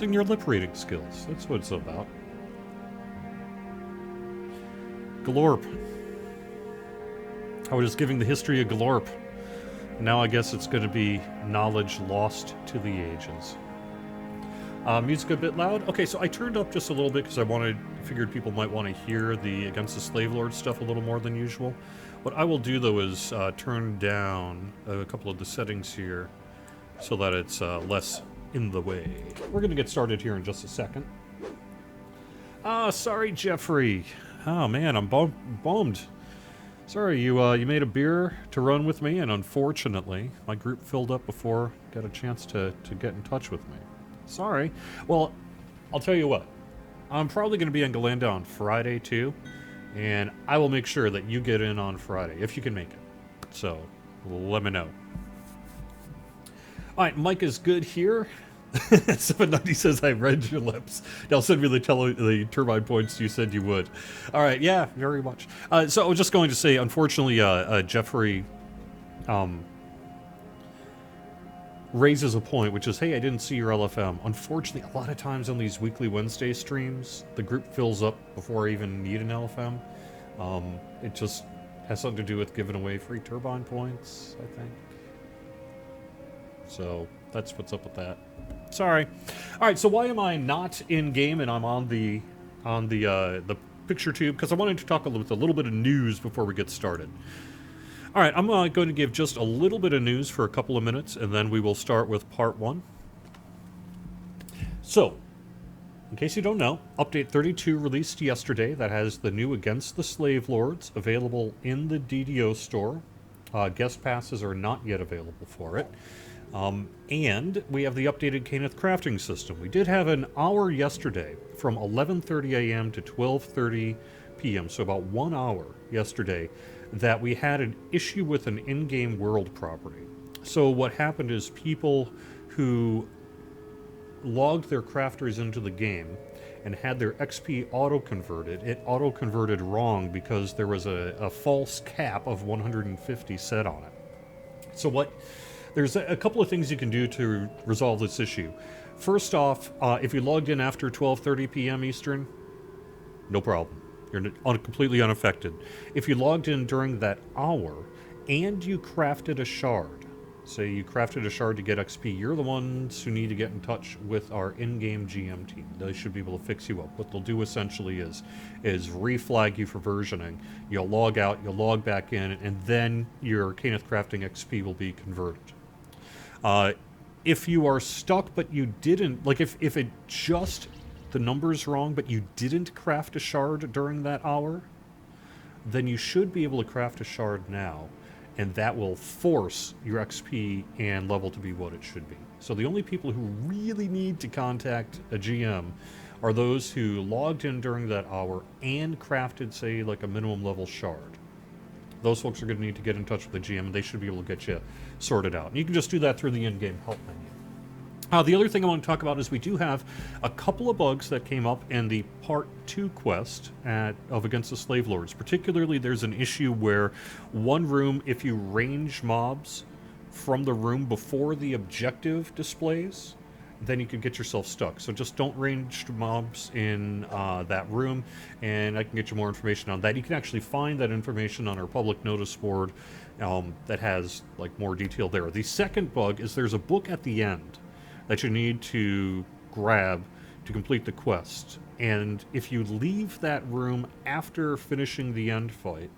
practicing your lip reading skills. That's what it's about. Glorp. I was just giving the history of Glorp. Now I guess it's going to be knowledge lost to the ages. Music a bit loud. Okay, so I turned up just a little bit because I figured people might want to hear the Against the Slave Lord stuff a little more than usual. What I will do though is turn down a couple of the settings here so that it's less in the way. We're going to get started here in just a second. Sorry, Jeffrey. Oh man, I'm bummed. Sorry, you made a beer to run with me, and unfortunately, my group filled up before I got a chance to get in touch with me. Sorry. Well, I'll tell you what. I'm probably going to be in Galanda on Friday, too, and I will make sure that you get in on Friday, if you can make it. So, let me know. Alright, Mike is good here. 790 says, I read your lips. Now send me the turbine points you said you would. Alright, yeah, very much. So I was just going to say, unfortunately, Jeffrey raises a point, which is, hey, I didn't see your LFM. Unfortunately, a lot of times on these weekly Wednesday streams, the group fills up before I even need an LFM. It just has something to do with giving away free turbine points, I think. So that's what's up with that. Sorry. All right. So why am I not in game and I'm on the picture tube? Because I wanted to talk with a little bit of news before we get started. All right. I'm going to give just a little bit of news for a couple of minutes, and then we will start with part one. So, in case you don't know, Update 32 released yesterday. That has the new Against the Slave Lords available in the DDO store. Guest passes are not yet available for it. And we have the updated Caneth crafting system. We did have an hour yesterday from 11:30 a.m. to 12:30 p.m., so about 1 hour yesterday, that we had an issue with an in-game world property. So what happened is people who logged their crafters into the game and had their XP auto-converted, it auto-converted wrong because there was a false cap of 150 set on it. So there's a couple of things you can do to resolve this issue. First off, if you logged in after 12:30 p.m. Eastern, no problem. You're completely unaffected. If you logged in during that hour and you crafted a shard, say you crafted a shard to get XP, you're the ones who need to get in touch with our in-game GM team. They should be able to fix you up. What they'll do essentially is reflag you for versioning. You'll log out, you'll log back in, and then your Caneth crafting XP will be converted. If you are stuck but you didn't, like if it just, the number's wrong but you didn't craft a shard during that hour, then you should be able to craft a shard now, and that will force your XP and level to be what it should be. So the only people who really need to contact a GM are those who logged in during that hour and crafted, say, like a minimum level shard. Those folks are going to need to get in touch with the GM, and they should be able to get you sorted out. And you can just do that through the in-game help menu. The other thing I want to talk about is we do have a couple of bugs that came up in the Part 2 quest of Against the Slave Lords. Particularly, there's an issue where one room, if you range mobs from the room before the objective displays, then you could get yourself stuck. So just don't range mobs in that room, and I can get you more information on that. You can actually find that information on our public notice board that has like more detail there. The second bug is there's a book at the end that you need to grab to complete the quest. And if you leave that room after finishing the end fight,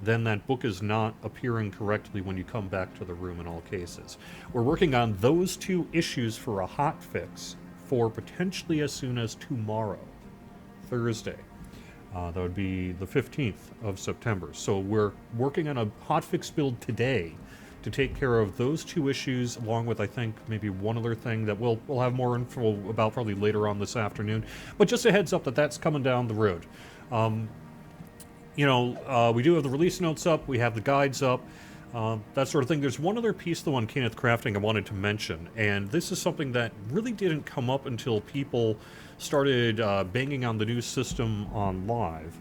then that book is not appearing correctly when you come back to the room in all cases. We're working on those two issues for a hot fix for potentially as soon as tomorrow, Thursday. That would be the 15th of September. So we're working on a hotfix build today to take care of those two issues, along with, I think, maybe one other thing that we'll have more info about probably later on this afternoon. But just a heads up that that's coming down the road. We do have the release notes up, we have the guides up, that sort of thing. There's one other piece, though, on Caneth crafting I wanted to mention, and this is something that really didn't come up until people started banging on the new system on live.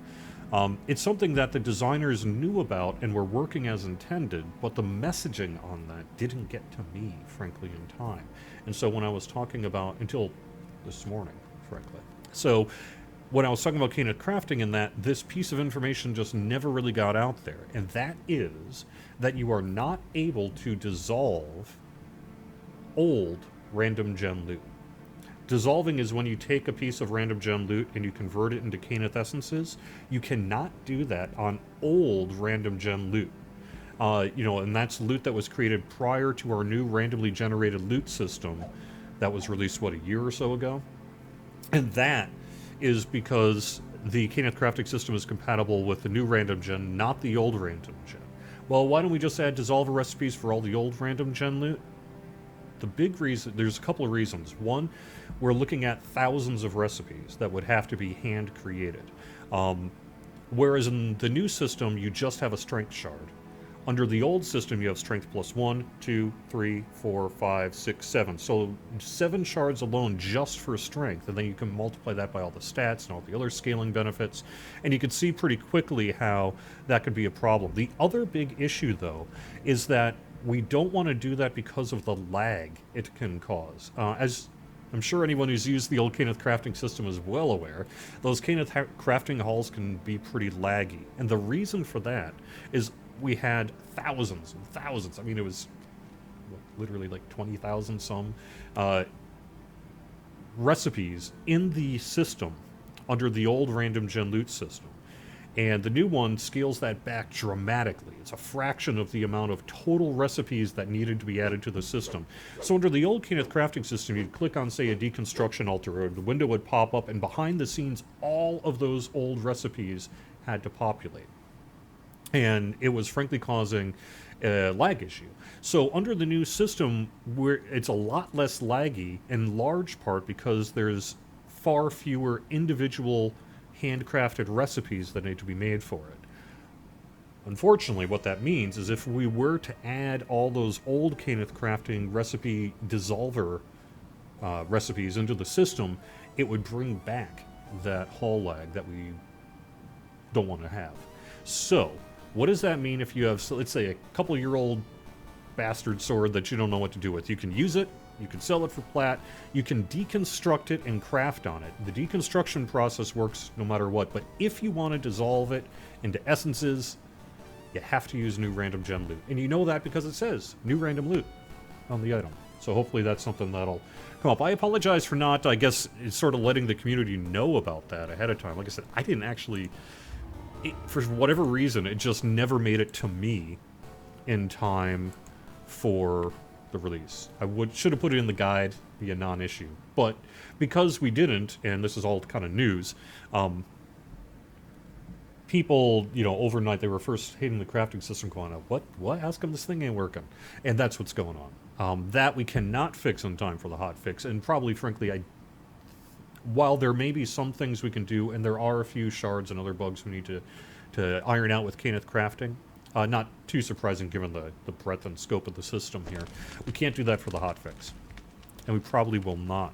It's something that the designers knew about and were working as intended, but the messaging on that didn't get to me, frankly, in time. And so when I was talking about, until this morning, frankly. So when I was talking about Kenneth crafting and that, this piece of information just never really got out there. And that is that you are not able to dissolve old random gem loot. Dissolving is when you take a piece of random gem loot and you convert it into Kenneth essences. You cannot do that on old random gem loot. And that's loot that was created prior to our new randomly generated loot system that was released, a year or so ago? And that is because the Kenneth crafting system is compatible with the new random gen, not the old random gen. Well, why don't we just add dissolver recipes for all the old random gen loot? The big reason, there's a couple of reasons. One, we're looking at thousands of recipes that would have to be hand created. Whereas in the new system, you just have a strength shard. Under the old system, you have strength plus 1, 2, 3, 4, 5, 6, 7. So 7 shards alone just for strength, and then you can multiply that by all the stats and all the other scaling benefits, and you can see pretty quickly how that could be a problem. The other big issue, though, is that we don't want to do that because of the lag it can cause. As I'm sure anyone who's used the old Kenneth crafting system is well aware, those Kenneth crafting halls can be pretty laggy. And the reason for that is we had thousands and thousands. I mean, it was literally like 20,000 some recipes in the system under the old random gen loot system. And the new one scales that back dramatically. It's a fraction of the amount of total recipes that needed to be added to the system. So under the old Kenneth crafting system, you'd click on, say, a deconstruction altar, or the window would pop up, and behind the scenes, all of those old recipes had to populate. And it was frankly causing a lag issue. So under the new system, it's a lot less laggy, in large part because there's far fewer individual handcrafted recipes that need to be made for it. Unfortunately, what that means is if we were to add all those old Kenneth crafting recipe dissolver recipes into the system, it would bring back that hall lag that we don't want to have. So what does that mean if you have, so let's say, a couple-year-old bastard sword that you don't know what to do with? You can use it, you can sell it for plat, you can deconstruct it and craft on it. The deconstruction process works no matter what, but if you want to dissolve it into essences, you have to use new random gem loot. And you know that because it says new random loot on the item. So hopefully that's something that'll come up. I apologize for not, I guess, sort of letting the community know about that ahead of time. Like I said, I didn't actually, for whatever reason, it just never made it to me in time for the release. I should have put it in the guide, be a non-issue. But because we didn't, and this is all kind of news, people, overnight, they were first hitting the crafting system going, what? How come this thing ain't working? And that's what's going on. That we cannot fix in time for the hot fix, and probably, frankly, while there may be some things we can do, and there are a few shards and other bugs we need to iron out with Kenneth crafting, not too surprising given the breadth and scope of the system here, we can't do that for the hotfix. And we probably will not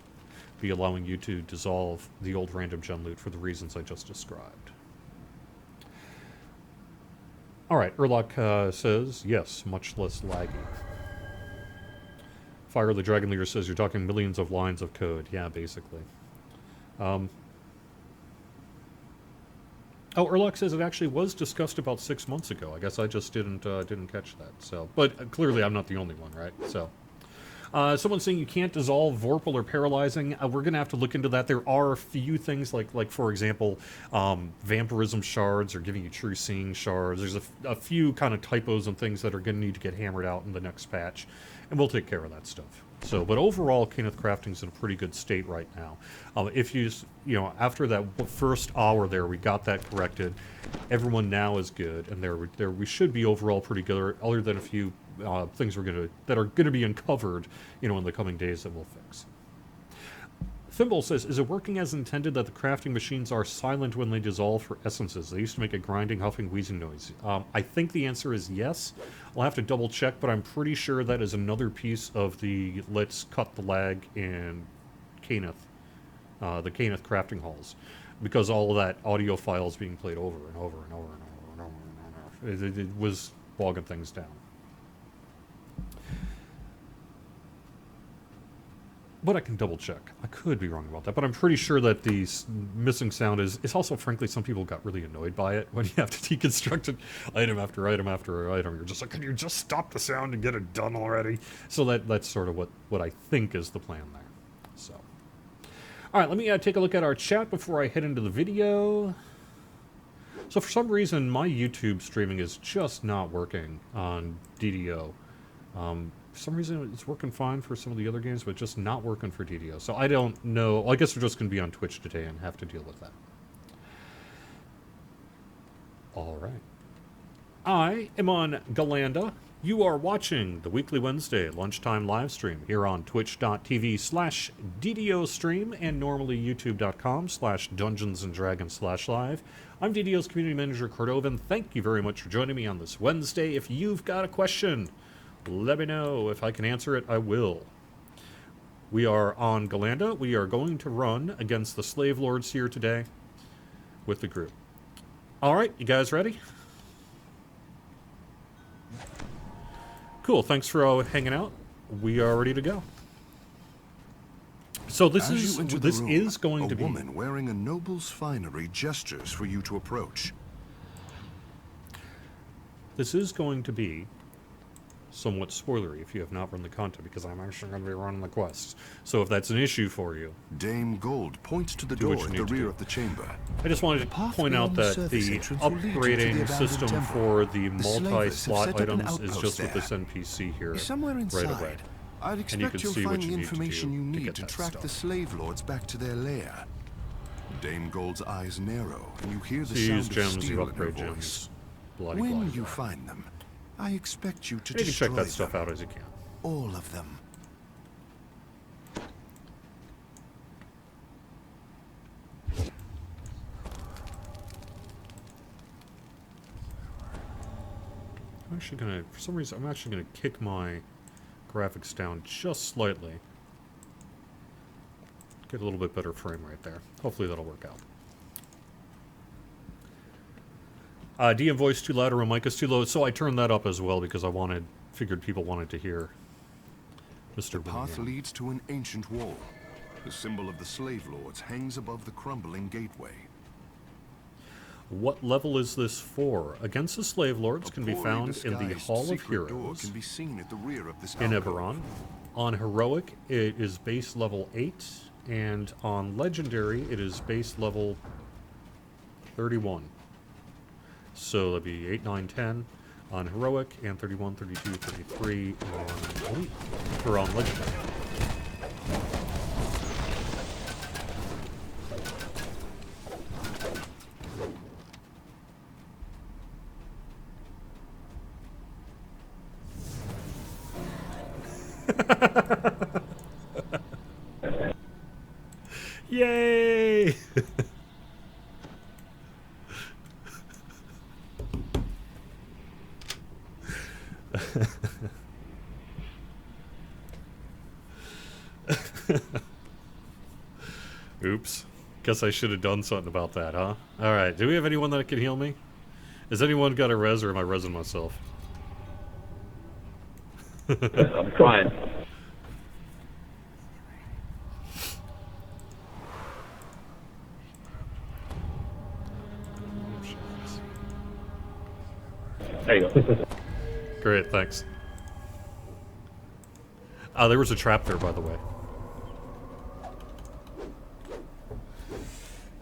be allowing you to dissolve the old random gem loot for the reasons I just described. Alright, Urlock says, yes, much less laggy. Fire the Dragon Leader says, you're talking millions of lines of code. Yeah, basically. Urlock says it actually was discussed about 6 months ago. I guess I just didn't catch that. So, but clearly I'm not the only one, right? So, someone's saying you can't dissolve Vorpal or Paralyzing. We're gonna have to look into that. There are a few things like for example, Vampirism shards or giving you True Seeing shards. There's a few kind of typos and things that are gonna need to get hammered out in the next patch, and we'll take care of that stuff. So, but overall, Kenneth crafting's in a pretty good state right now. If you after that first hour there, we got that corrected. Everyone now is good, and there we should be overall pretty good, other than a few things that are gonna be uncovered, in the coming days that we'll fix. Thimble says, is it working as intended that the crafting machines are silent when they dissolve for essences? They used to make a grinding, huffing, wheezing noise. I think the answer is yes. I'll have to double check, but I'm pretty sure that is another piece of the let's cut the lag in Kenneth, the Kenneth crafting halls, because all of that audio files being played over and over and over and over and over and over. It was bogging things down. But I can double check. I could be wrong about that, but I'm pretty sure that the missing sound is also, frankly, some people got really annoyed by it when you have to deconstruct it item after item after item. You're just like, can you just stop the sound and get it done already? So that's sort of what I think is the plan there. So, all right, let me take a look at our chat before I head into the video. So for some reason, my YouTube streaming is just not working on DDO. For some reason, it's working fine for some of the other games, but just not working for DDO. So I don't know. Well, I guess we're just going to be on Twitch today and have to deal with that. All right. I am on Galanda. You are watching the weekly Wednesday lunchtime live stream here on twitch.tv/DDO stream and normally youtube.com/DungeonsandDragons/live. I'm DDO's community manager, Cordovan. Thank you very much for joining me on this Wednesday. If you've got a question, let me know. If I can answer it, I will. We are on Galanda. We are going to run against the slave lords here today with the group. All right, you guys ready? Cool, thanks for hanging out. We are ready to go. So this is going to be... A woman wearing a noble's finery gestures for you to approach. This is going to be somewhat spoilery if you have not run the content, because I'm actually going to be running the quests. So if that's an issue for you... Dame Gold points to the door at the rear of the chamber. I just wanted to point out that the upgrading system for the multi-slot items is just with this NPC here right away. I'd expect you'll find the information you need to track the slave lords back to their lair. Dame Gold's eyes narrow, and you hear the sound of steel in her voice. When you find them, I expect you to destroy them. Check that stuff out as you can. All of them. I'm actually gonna, for some reason, I'm actually gonna kick my graphics down just slightly. Get a little bit better frame rate there. Hopefully that'll work out. DM voice too loud or mic is too low, so I turned that up as well because I figured people wanted to hear Mr. The path leads to an ancient wall. The symbol of the slave lords hangs above the crumbling gateway. What level is this for? Against the slave lords can be found in the Hall of Heroes can be seen at the rear of this in Eberron. On Heroic, it is base level 8, and on Legendary, it is base level 31. So that'd be 8, 9, 10 on Heroic, and 31, 32, 33 on Elite, or on Legendary. Yay! Oops. Guess I should have done something about that, huh? Alright, do we have anyone that can heal me? Has anyone got a res, or am I resing myself? I'm trying. There you go. Great, thanks. There was a trap there, by the way.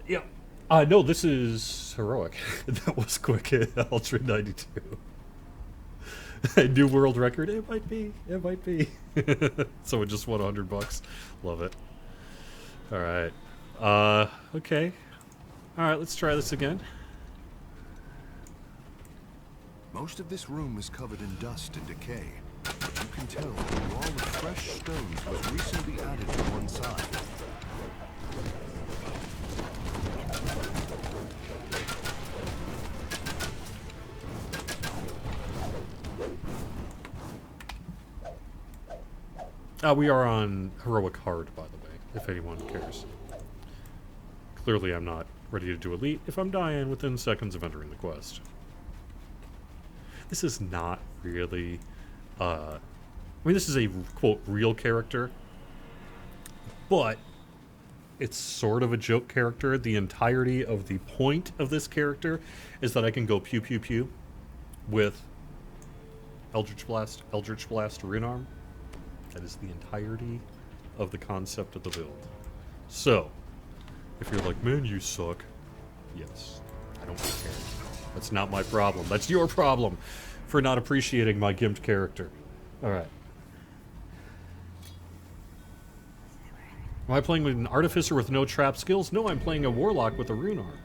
Yeah. No, this is Heroic. That was quick. Ultra 92. New world record. It might be. It might be. Someone just won $100. Love it. All right. Okay. All right. Let's try this again. Most of this room is covered in dust and decay, but you can tell the wall of fresh stones was recently added to one side. We are on Heroic Hard, by the way, if anyone cares. Clearly I'm not ready to do Elite if I'm dying within seconds of entering the quest. This is not really... I mean, this is a, quote, real character. But it's sort of a joke character. The entirety of the point of this character is that I can go pew pew pew with Eldritch Blast, Rune Arm. That is the entirety of the concept of the build. So, if you're like, man, you suck. Yes, I don't care. That's not my problem. That's your problem for not appreciating my gimped character. Alright. Am I playing with an artificer with no trap skills? No, I'm playing a warlock with a rune arm.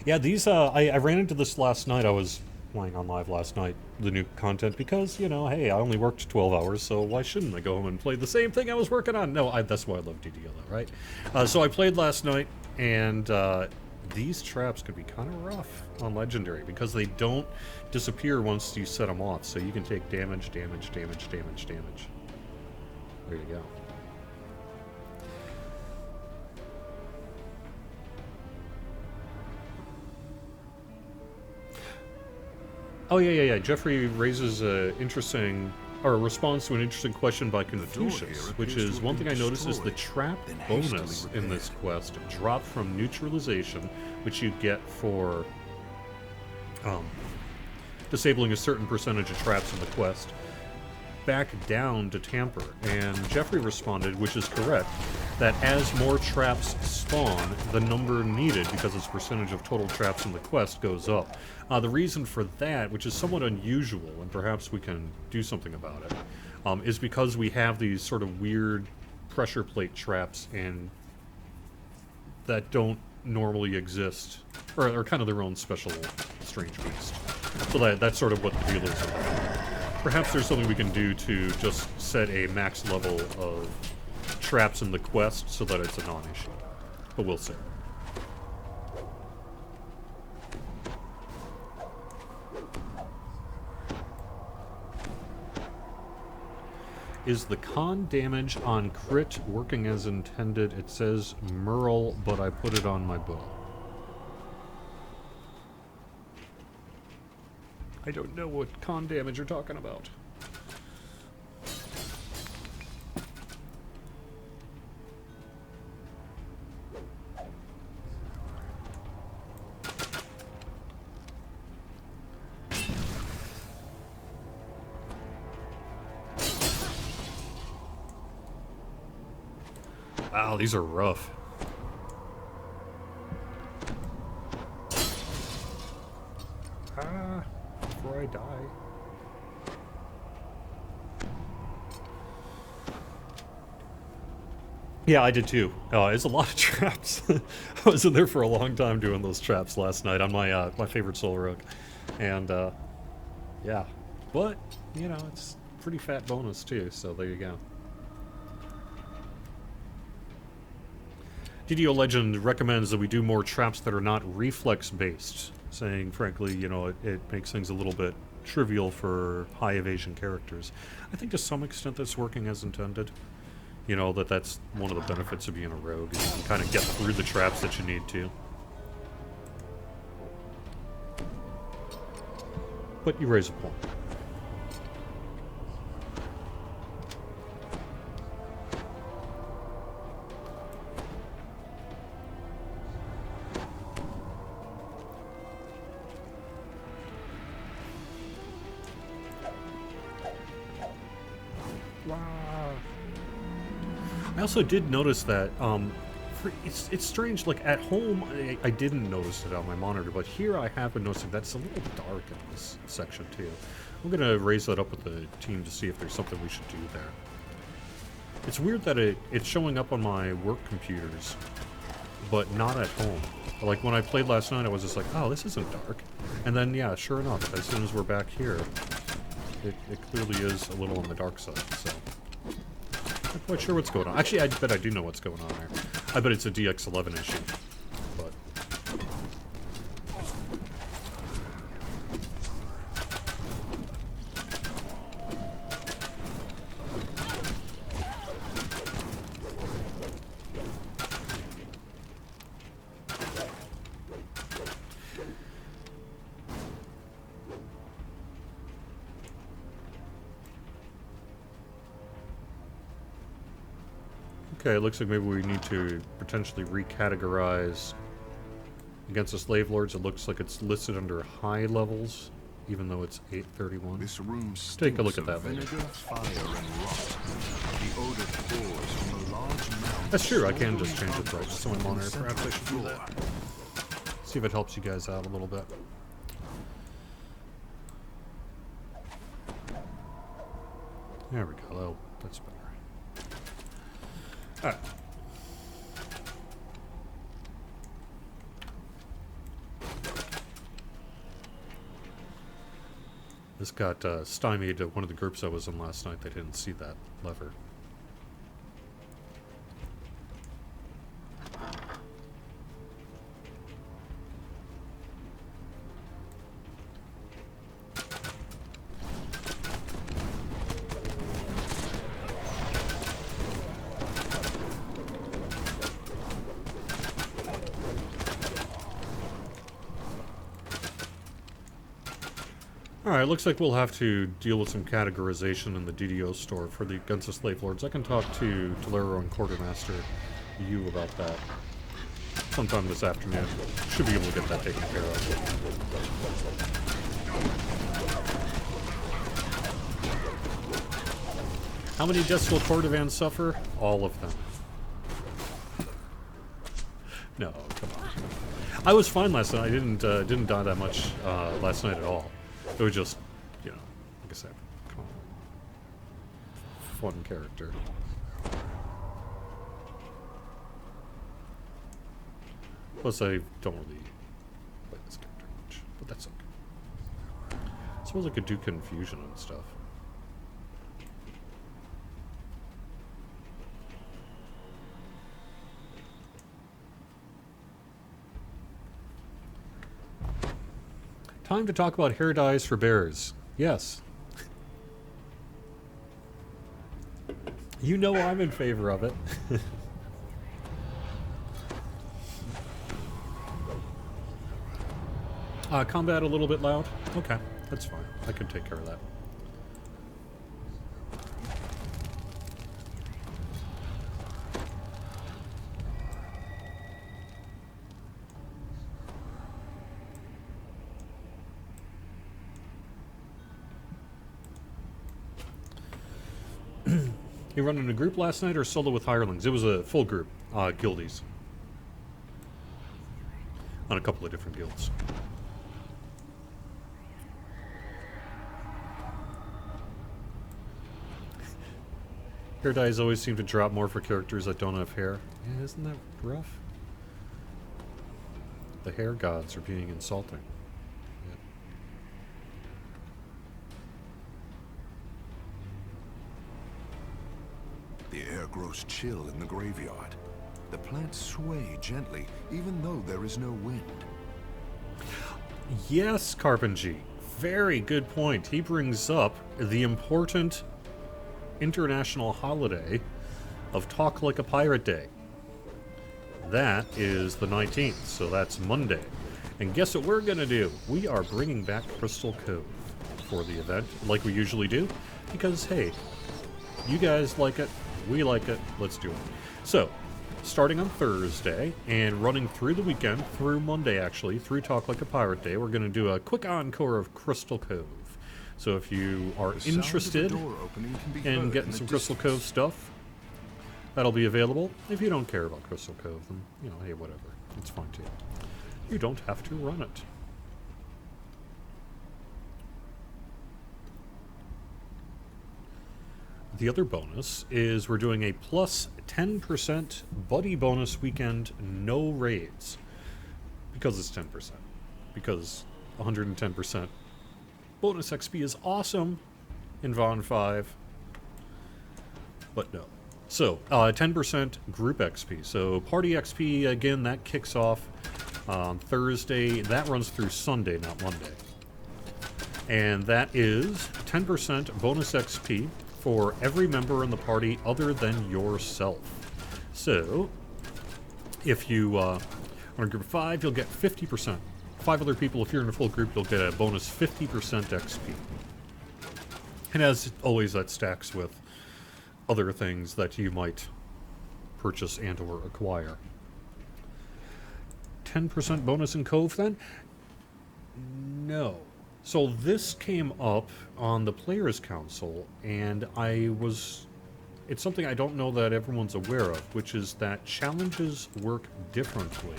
Yeah, these, I ran into this last night. I was playing on live last night, the new content, because, you know, hey, I only worked 12 hours, so why shouldn't I go home and play the same thing I was working on? No, that's why I love DDLO, right? So I played last night, and these traps could be kind of rough on Legendary, because they don't disappear once you set them off, so you can take damage. There you go. Oh, yeah. Jeffrey raises a response to an interesting question by Confucius, which is, one thing I noticed is the trap bonus in this quest dropped from neutralization, which you get for disabling a certain percentage of traps in the quest, back down to tamper. And Jeffrey responded, which is correct, that as more traps spawn, the number needed, because its percentage of total traps in the quest, goes up. The reason for that, which is somewhat unusual, and perhaps we can do something about it, is because we have these sort of weird pressure plate traps and that don't normally exist, or are kind of their own special strange beast. So that's sort of what the deal is. Perhaps there's something we can do to just set a max level of traps in the quest so that it's a non-issue. But we'll see. Is the con damage on crit working as intended? It says Merle, but I put it on my bow. I don't know what con damage you're talking about. Wow, these are rough. Before I die. Yeah, I did too. It's a lot of traps. I was in there for a long time doing those traps last night on my my favorite soul rogue, and yeah, but you know, it's a pretty fat bonus too. So there you go. DDO Legend recommends that we do more traps that are not reflex-based, saying, frankly, you know, it makes things a little bit trivial for high evasion characters. I think to some extent that's working as intended. You know, that's one of the benefits of being a rogue, is you can kind of get through the traps that you need to. But you raise a point. I also did notice that, it's strange, like at home I didn't notice it on my monitor, but here I have been noticing that it's a little dark in this section too. I'm going to raise that up with the team to see if there's something we should do there. It's weird that it's showing up on my work computers, but not at home. Like when I played last night, I was just like, oh, this isn't dark. And then, yeah, sure enough, as soon as we're back here, it clearly is a little on the dark side, so... I'm not quite sure what's going on. Actually, I bet I do know what's going on there. I bet it's a DX11 issue. But Okay, it looks like maybe we need to potentially recategorize against the slave lords. It looks like it's listed under high levels, even though it's 831. This room Take a look at that vinegar, later. fire, and rot. The odor pours from a large mound. That's true, I can just change the brightness on my monitor. Perhaps I should do that. See if it helps you guys out a little bit. There we go. Oh, that's better. Alright. This got stymied at one of the groups I was in last night. They didn't see that lever. Alright, looks like we'll have to deal with some categorization in the DDO store for the Against the Slave Lords. I can talk to Tolero and Quartermaster Yu about that sometime this afternoon. Should be able to get that taken care of. How many deaths will Cordovans suffer? All of them. No, come on. I was fine last night. I didn't die that much last night at all. It was just, you know, like I said, come on. Fun character. Plus, I don't really play this character much, but that's okay. I suppose I could do confusion and stuff. Time to talk about hair dyes for bears. Yes. You know I'm in favor of it. Combat a little bit loud? Okay, that's fine. I can take care of that. You run in a group last night or solo with hirelings? It was a full group, guildies. On a couple of different guilds. Hair dyes always seem to drop more for characters that don't have hair. Yeah, isn't that rough? The hair gods are being insulting. The air grows chill in the graveyard. The plants sway gently, even though there is no wind. Yes, Carpentry. Very good point. He brings up the important international holiday of Talk Like a Pirate Day. That is the 19th, so that's Monday. And guess what we're going to do? We are bringing back Crystal Cove for the event, like we usually do, because, hey, you guys like it, we like it, let's do it. So, starting on Thursday and running through the weekend, through Monday actually, through Talk Like a Pirate Day, we're going to do a quick encore of Crystal Cove. So if you are interested in getting some Crystal Cove stuff, that'll be available. If you don't care about Crystal Cove, then, you know, hey, whatever. It's fine too. You don't have to run it. The other bonus is we're doing a plus 10% buddy bonus weekend, no raids. Because it's 10%. Because 110% bonus XP is awesome in Von 5. But no. So, 10% group XP. So, party XP, again, that kicks off on Thursday. That runs through Sunday, not Monday. And that is 10% bonus XP for every member in the party other than yourself. So, if you are in a group of 5, you'll get 50%. 5 other people, if you're in a full group, you'll get a bonus 50% XP. And as always, that stacks with other things that you might purchase and or acquire. 10% bonus in Cove then? No. So this came up on the Players' Council, and it's something I don't know that everyone's aware of, which is that challenges work differently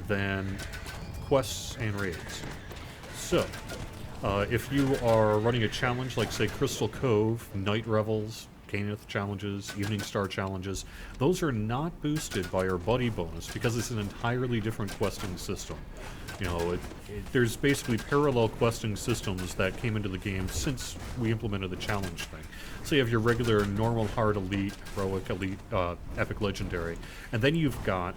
than quests and raids. So, if you are running a challenge like, say, Crystal Cove, Night Revels, Caneth challenges, Evening Star challenges, those are not boosted by our buddy bonus because it's an entirely different questing system. You know, there's basically parallel questing systems that came into the game since we implemented the challenge thing. So you have your regular normal, hard, elite, heroic, elite, epic, legendary, and then you've got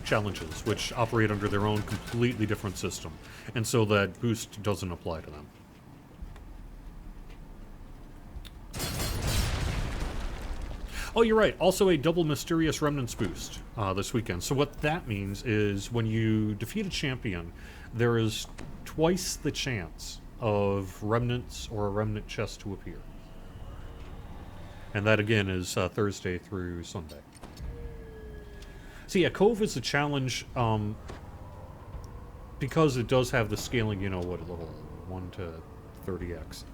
challenges, which operate under their own completely different system, and so that boost doesn't apply to them. Oh, you're right. Also a double Mysterious Remnants boost this weekend. So what that means is when you defeat a champion, there is twice the chance of remnants or a remnant chest to appear. And that, again, is Thursday through Sunday. See, a Cove is a challenge because it does have the scaling, you know, what, level 1 to 30x.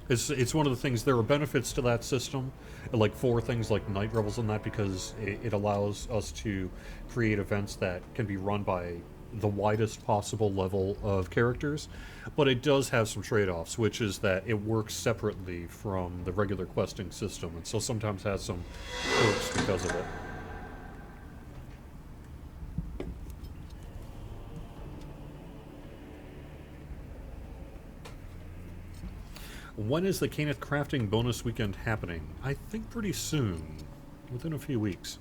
It's one of the things, there are benefits to that system, like for things like Night Revels and that, because it allows us to create events that can be run by the widest possible level of characters, but it does have some trade-offs, which is that it works separately from the regular questing system, and so sometimes has some perks because of it. When is the Caneth Crafting bonus weekend happening? I think pretty soon, within a few weeks.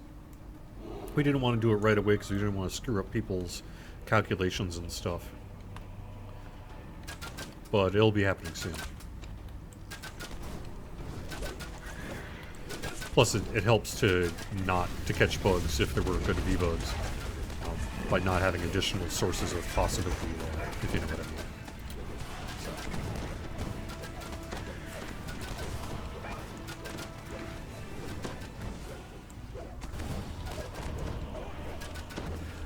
We didn't want to do it right away because we didn't want to screw up people's calculations and stuff. But it'll be happening soon. Plus, it helps to catch bugs if there were going to be bugs, by not having additional sources of possibility there, if you know what I mean.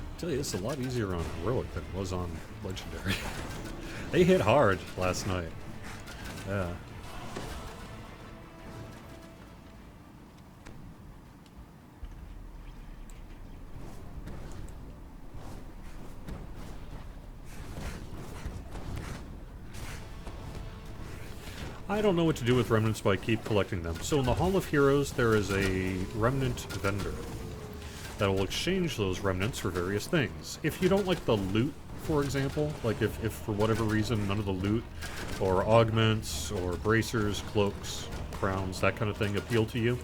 I tell you, it's a lot easier on heroic than it was on legendary. They hit hard last night. Yeah. I don't know what to do with remnants, but I keep collecting them. So in the Hall of Heroes, there is a remnant vendor that will exchange those remnants for various things. If you don't like the loot, for example, like if for whatever reason none of the loot or augments or bracers, cloaks, crowns, that kind of thing appeal to you,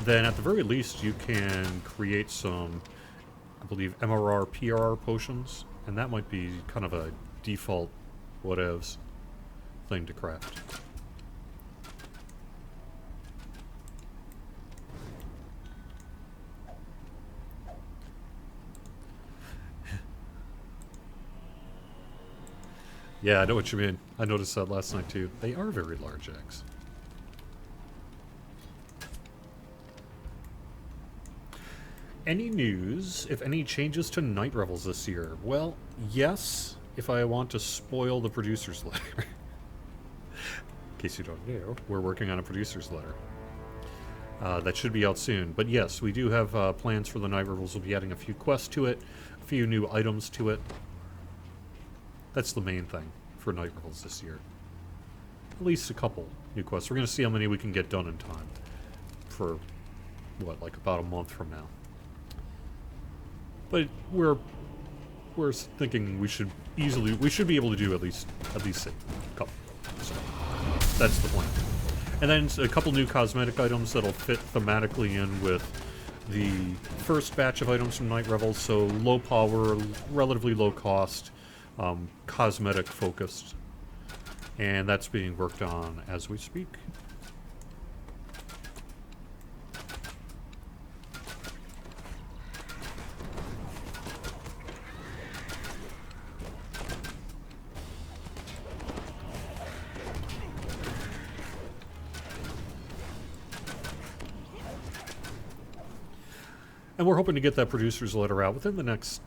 then at the very least you can create some, I believe, MRR, PRR potions, and that might be kind of a default whatevs thing to craft. Yeah, I know what you mean. I noticed that last night too. They are very large eggs. Any news, if any changes to Night Revels this year? Well, yes, if I want to spoil the producer's letter. In case you don't know, we're working on a producer's letter. That should be out soon. But yes, we do have plans for the Night Revels. We'll be adding a few quests to it, a few new items to it. That's the main thing for Night Revels this year. At least a couple new quests. We're going to see how many we can get done in time for, what, like about a month from now. But we're thinking we should be able to do at least a couple. So that's the plan. And then a couple new cosmetic items that'll fit thematically in with the first batch of items from Night Revels. So low power, relatively low cost, cosmetic focused, and that's being worked on as we speak. And we're hoping to get that producer's letter out within the next,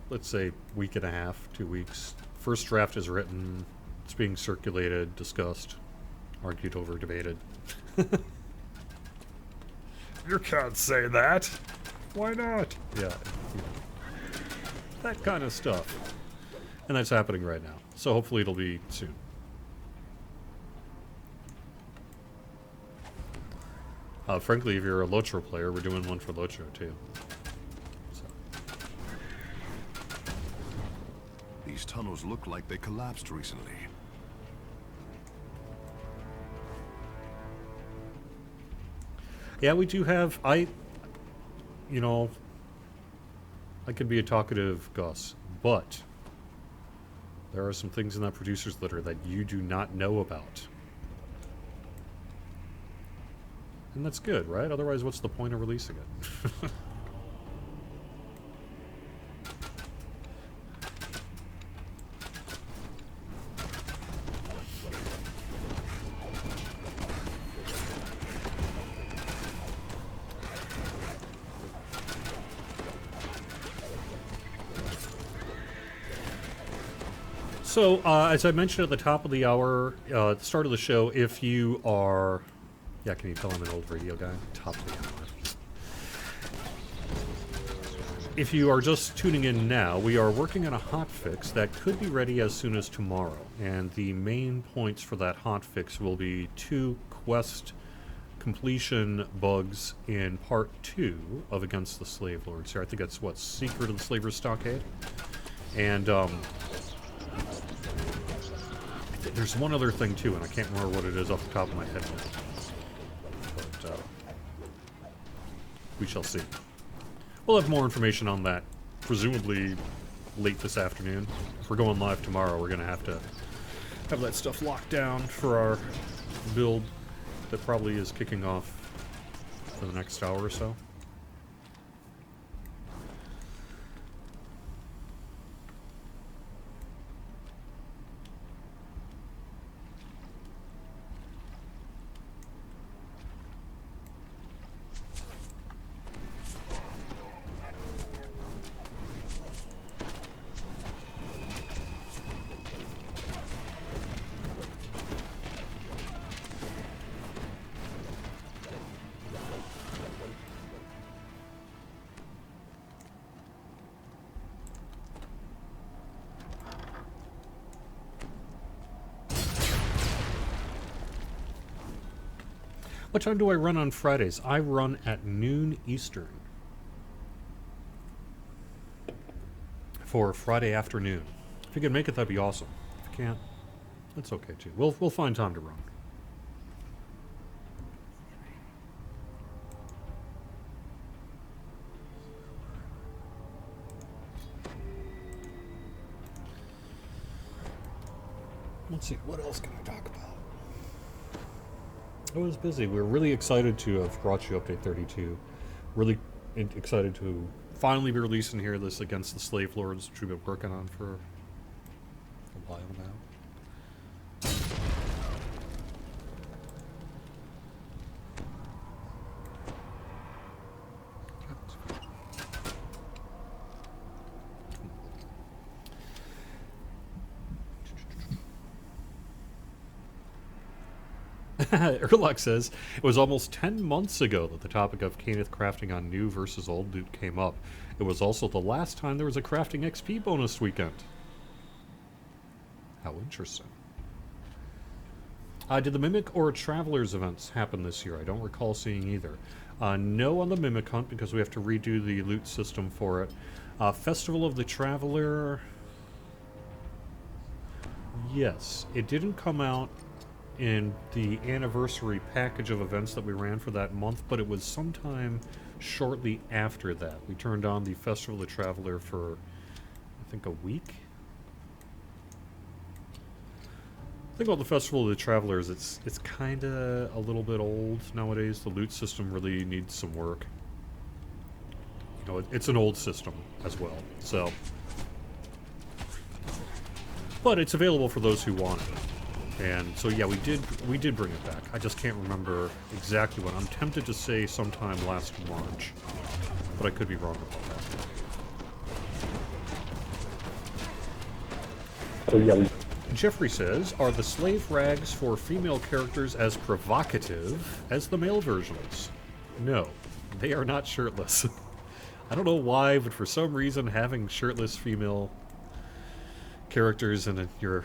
let's say, week and a half, 2 weeks. First draft is written. It's being circulated, discussed, argued over, debated. You can't say that. Why not? Yeah. That kind of stuff. And that's happening right now. So hopefully it'll be soon. Frankly, if you're a Locho player, we're doing one for Locho too. So. These tunnels look like they collapsed recently. Yeah, we do have... I could be a talkative Gus, but there are some things in that producer's letter that you do not know about. And that's good, right? Otherwise, what's the point of releasing it? So, as I mentioned at the top of the hour, at the start of the show, if you are... Yeah, can you tell I'm an old radio guy? Top of the hour. If you are just tuning in now, we are working on a hotfix that could be ready as soon as tomorrow. And the main points for that hotfix will be 2 quest completion bugs in part 2 of Against the Slave Lords here. I think that's, what, Secret of the Slaver's Stockade? And, there's one other thing too, and I can't remember what it is off the top of my head now. But, we shall see. We'll have more information on that, presumably late this afternoon. If we're going live tomorrow, we're going to have that stuff locked down for our build that probably is kicking off for the next hour or so. What time do I run on Fridays? I run at noon Eastern. For Friday afternoon. If you can make it, that'd be awesome. If you can't, that's okay too. We'll find time to run. Let's see, what else can I talk about? I was busy. We were really excited to have brought you Update 32. Really excited to finally be releasing here this Against the Slave Lords, which we've been working on for a while now. Erlock says, it was almost 10 months ago that the topic of Caneth crafting on new versus old loot came up. It was also the last time there was a crafting XP bonus weekend. How interesting. Did the Mimic or Travelers events happen this year? I don't recall seeing either. No on the Mimic hunt because we have to redo the loot system for it. Festival of the Traveler... Yes, it didn't come out in the anniversary package of events that we ran for that month, but it was sometime shortly after that. We turned on the Festival of the Traveler for, I think, a week? The thing about the Festival of the Traveler is it's kind of a little bit old nowadays. The loot system really needs some work. You know, it's an old system as well, so... But it's available for those who want it. And so yeah, we did bring it back. I just can't remember exactly when. I'm tempted to say sometime last March. but I could be wrong about that. So yeah. Jeffrey says, are the slave rags for female characters as provocative as the male versions? No, they are not shirtless. I don't know why, but for some reason having shirtless female characters in your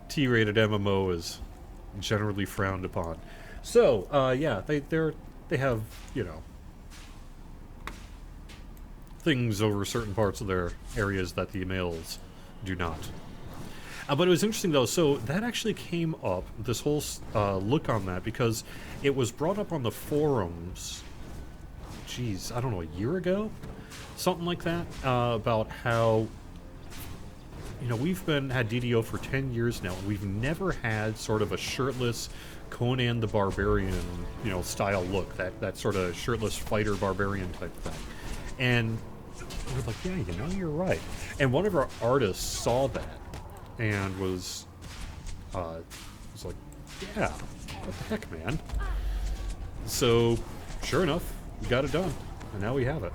T-rated MMO is generally frowned upon. So, yeah, they have, you know, things over certain parts of their areas that the males do not. But it was interesting, though, so that actually came up, this whole look on that, because it was brought up on the forums, geez, I don't know, a year ago? Something like that, about how, you know, we've had DDO for 10 years now, and we've never had sort of a shirtless Conan the Barbarian, you know, style look, that sort of shirtless fighter barbarian type thing. And we're like, yeah, you know, you're right. And one of our artists saw that and was like, yeah, what the heck, man? So, sure enough, we got it done, and now we have it.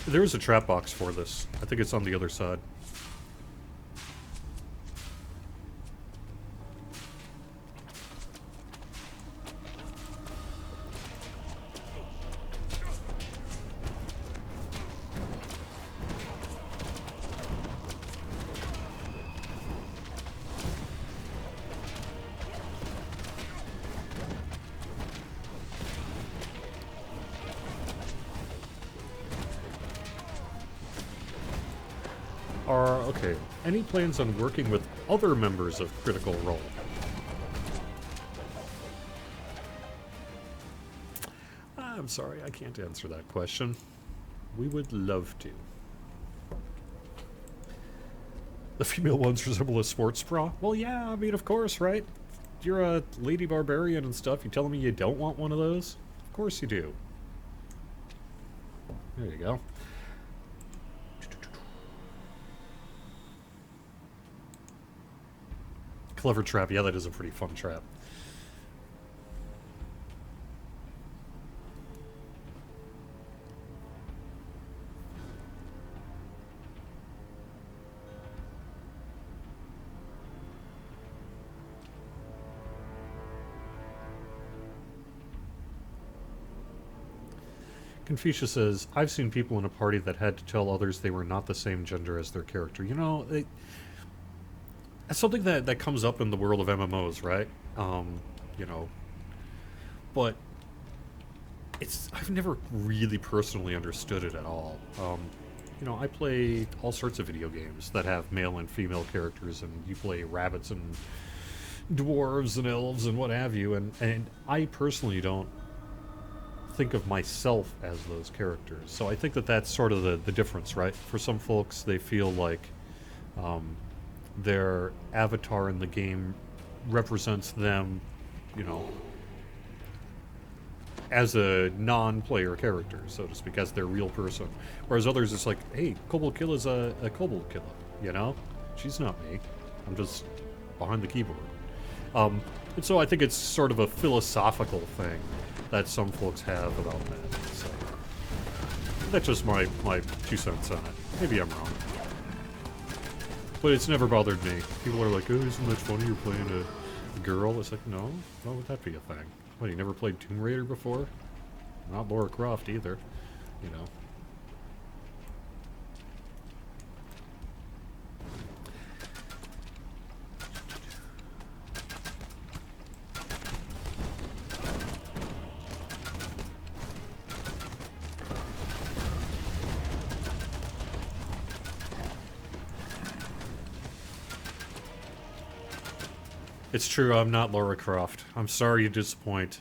There's a trap box for this. I think it's on the other side. Okay, any plans on working with other members of Critical Role? I'm sorry, I can't answer that question. We would love to. The female ones resemble a sports bra? Well, yeah, I mean, of course, right? You're a lady barbarian and stuff, you telling me you don't want one of those? Of course you do. There you go. Clever trap. Yeah, that is a pretty fun trap. Confucius says, I've seen people in a party that had to tell others they were not the same gender as their character. You know, that's something that comes up in the world of MMOs, right? You know, but I've never really personally understood it at all. You know, I play all sorts of video games that have male and female characters, and you play rabbits and dwarves and elves and what have you, and I personally don't think of myself as those characters. So I think that's sort of the difference, right? For some folks, they feel like their avatar in the game represents them, you know, as a non-player character, so to speak, as their real person. Whereas others, it's like, hey, Kobold Kill is a Kobold Killer, you know? She's not me. I'm just behind the keyboard. And so I think it's sort of a philosophical thing that some folks have about that. So that's just my 2 cents on it. Maybe I'm wrong. But it's never bothered me. People are like, oh, isn't that funny you're playing a girl? It's like, no, why would that be a thing? What, you never played Tomb Raider before? Not Lara Croft either, you know. It's true, I'm not Lara Croft. I'm sorry to disappoint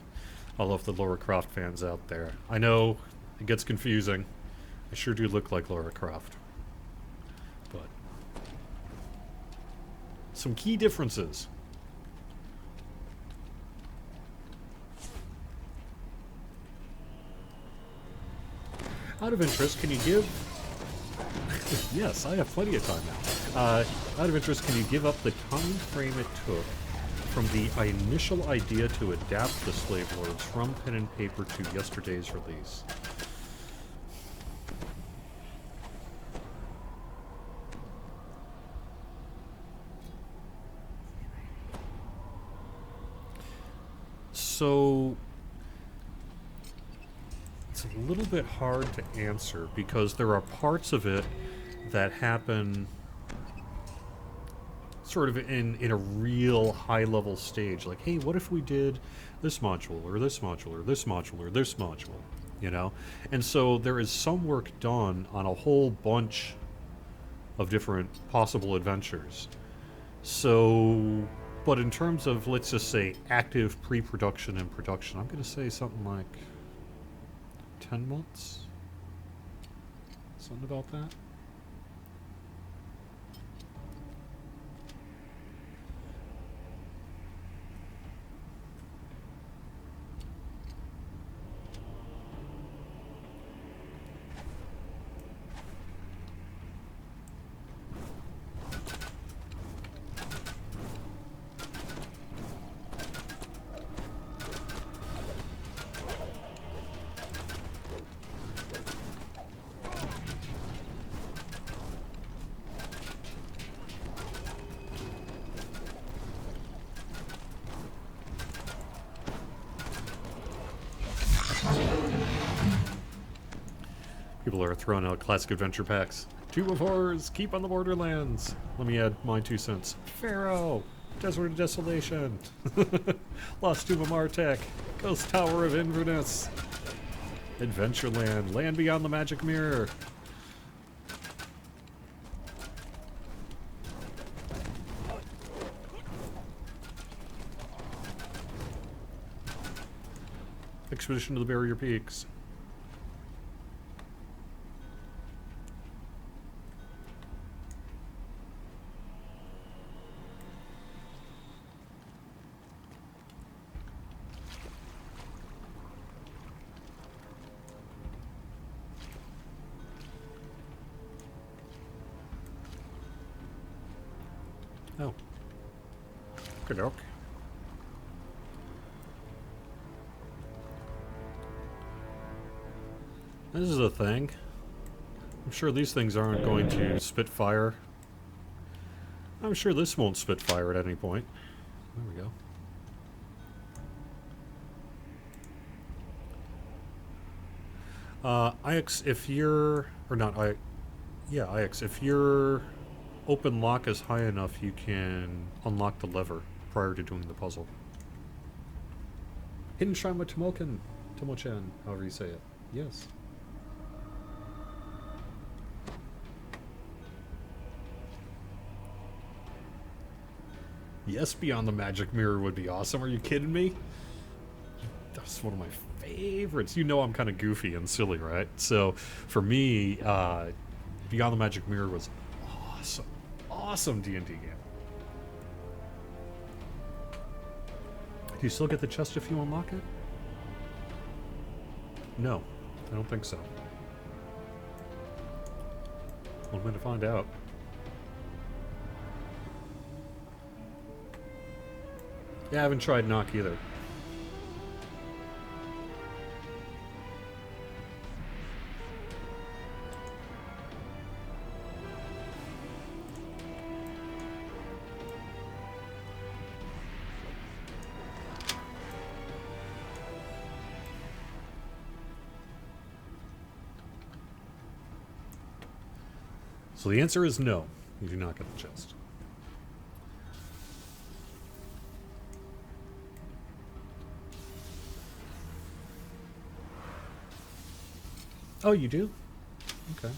all of the Lara Croft fans out there. I know it gets confusing. I sure do look like Lara Croft. But some key differences. Out of interest, can you give... Yes, I have plenty of time now. Out of interest, can you give up the time frame it took from the initial idea to adapt the Slave Lords from pen and paper to yesterday's release. So it's a little bit hard to answer because there are parts of it that happen sort of in a real high-level stage. Like, hey, what if we did this module, or this module, or this module, or this module, you know? And so there is some work done on a whole bunch of different possible adventures. So, but in terms of, let's just say, active pre-production and production, I'm going to say something like 10 months? Something about that? People are throwing out classic adventure packs. Tomb of Horrors, keep on the Borderlands. Let me add my 2 cents. Pharaoh, Desert of Desolation, Lost Tomb of Martek, Ghost Tower of Inverness, Adventureland, Land Beyond the Magic Mirror. Expedition to the Barrier Peaks. Oh. Good doke. This is a thing. I'm sure these things aren't going to spit fire. I'm sure this won't spit fire at any point. There we go. Ix, if you're... Or not, yeah, Ix, if your open lock is high enough, you can unlock the lever prior to doing the puzzle. Hidden Shrine with Tomochan, however you say it. Yes. Yes, Beyond the Magic Mirror would be awesome. Are you kidding me? That's one of my favorites. You know I'm kind of goofy and silly, right? So, for me, Beyond the Magic Mirror was awesome. Awesome D&D game. Do you still get the chest if you unlock it? No, I don't think so. Well, I'm going to find out. Yeah, I haven't tried knock either. So the answer is no. You do not get the chest. Oh, you do? Okay.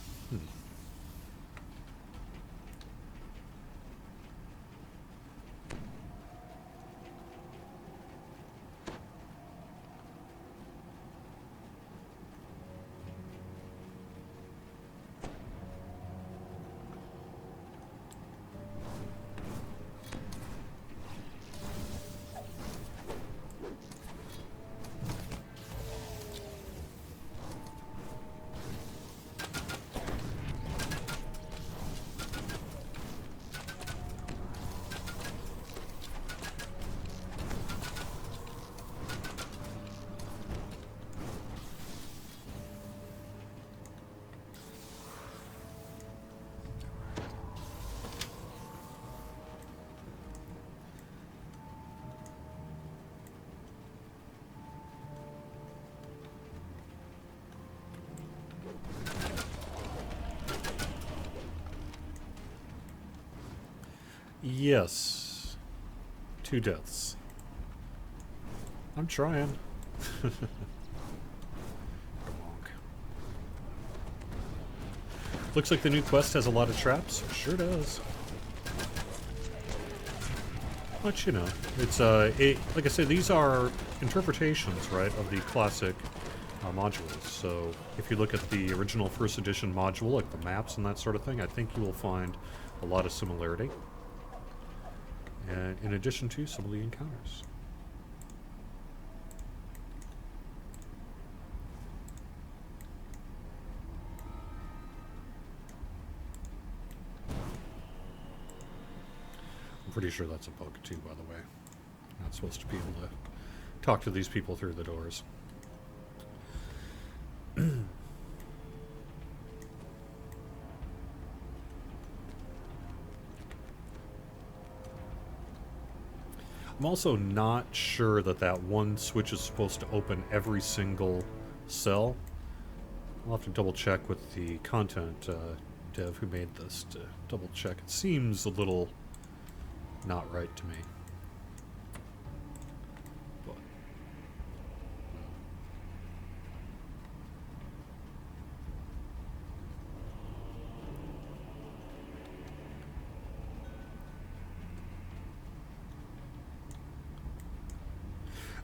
Yes. 2 deaths. I'm trying. Looks like the new quest has a lot of traps. Sure does. But, you know, it's, like I said, these are interpretations, right, of the classic modules. So, if you look at the original first edition module, like the maps and that sort of thing, I think you will find a lot of similarity. And in addition to some of the encounters. I'm pretty sure that's a bug too, by the way. Not supposed to be able to talk to these people through the doors. I'm also not sure that that one switch is supposed to open every single cell. I'll have to double check with the content dev who made this to double check. It seems a little not right to me. But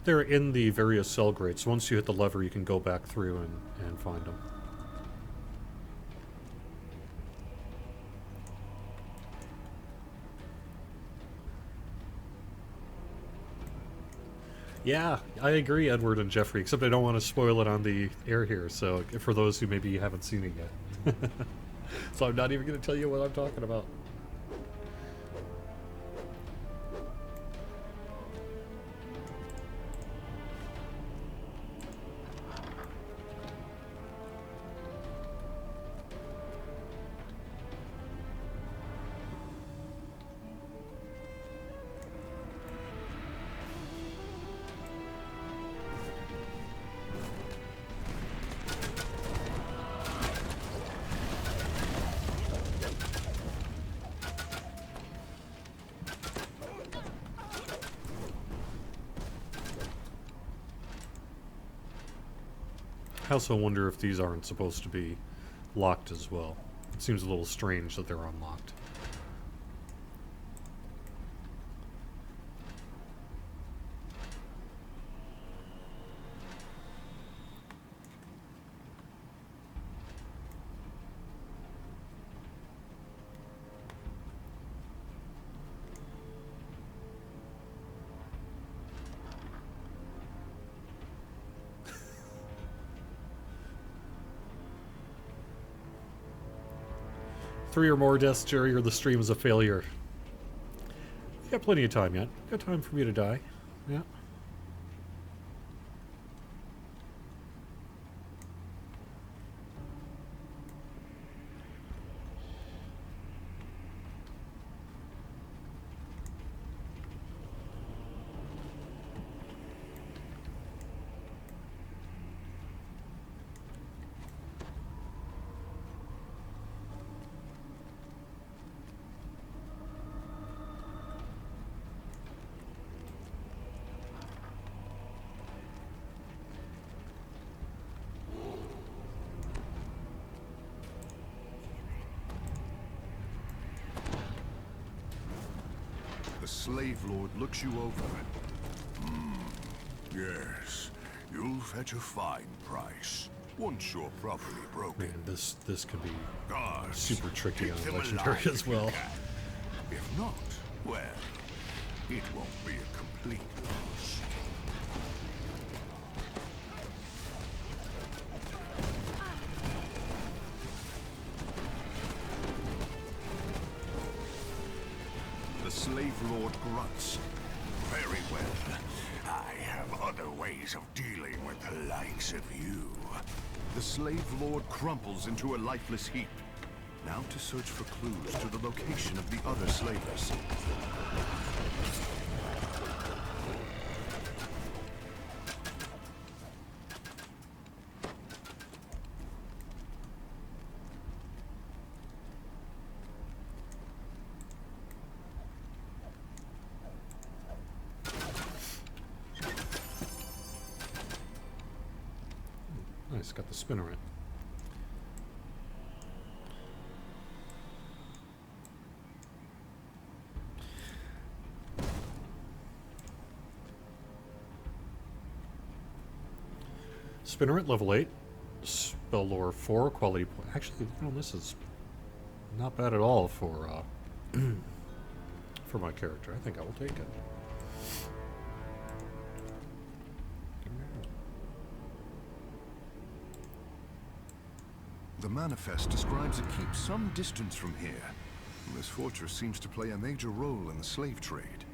they're in the various cell grades. Once you hit the lever, you can go back through and find them. Yeah, I agree, Edward and Jeffrey, except I don't want to spoil it on the air here, so for those who maybe haven't seen it yet. So I'm not even going to tell you what I'm talking about. I also wonder if these aren't supposed to be locked as well. It seems a little strange that they're unlocked. Three or more deaths, Jerry, or the stream is a failure. You got plenty of time yet. Got time for me to die. Yeah. Slave Lord looks you over. Yes, you'll fetch a fine price once you're properly broken. Man, this can be Guards, super tricky on them Legendary alive as well. If not, well, it won't be a complete loss. The Slave Lord grunts. Very well. I have other ways of dealing with the likes of you. The Slave Lord crumples into a lifeless heap. Now to search for clues to the location of the other slavers. Nice, got the spinneret. Spinneret level 8. Spell lore 4, quality point. Actually, this is not bad at all for for my character. I think I will take it. The manifest describes a keep some distance from here. This fortress seems to play a major role in the slave trade.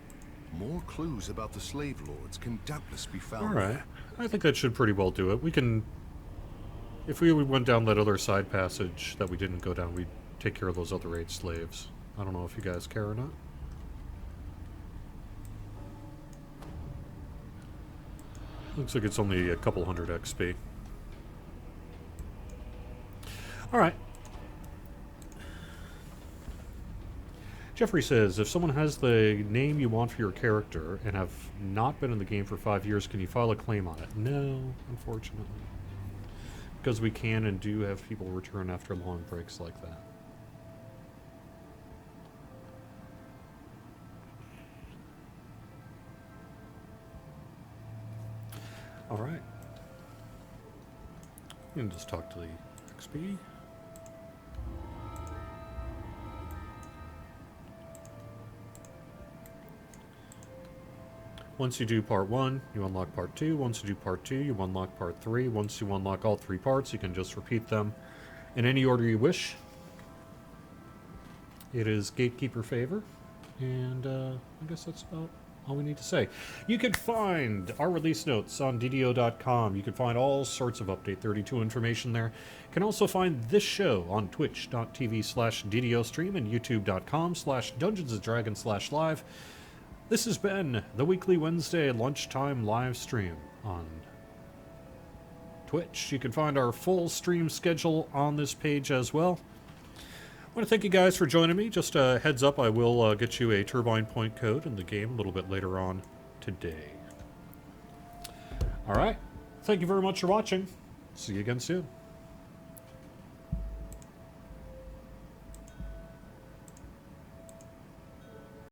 More clues about the slave lords can doubtless be found. All right. I think that should pretty well do it. We can... If we went down that other side passage that we didn't go down, we'd take care of those other 8 slaves. I don't know if you guys care or not. Looks like it's only a couple hundred XP. Alright. Jeffrey says, if someone has the name you want for your character and have not been in the game for 5 years, can you file a claim on it? No, unfortunately. Because we can and do have people return after long breaks like that. Alright. You can just talk to the XP. Once you do part 1, you unlock part 2. Once you do part 2, you unlock part 3. Once you unlock all 3 parts, you can just repeat them in any order you wish. It is Gatekeeper favor, and I guess that's about all we need to say. You can find our release notes on DDO.com. You can find all sorts of Update 32 information there. You can also find this show on twitch.tv/DDOstream and youtube.com/DungeonsandDragons/live. This has been the weekly Wednesday lunchtime live stream on Twitch. You can find our full stream schedule on this page as well. I want to thank you guys for joining me. Just a heads up, I will get you a turbine point code in the game a little bit later on today. All right. Thank you very much for watching. See you again soon.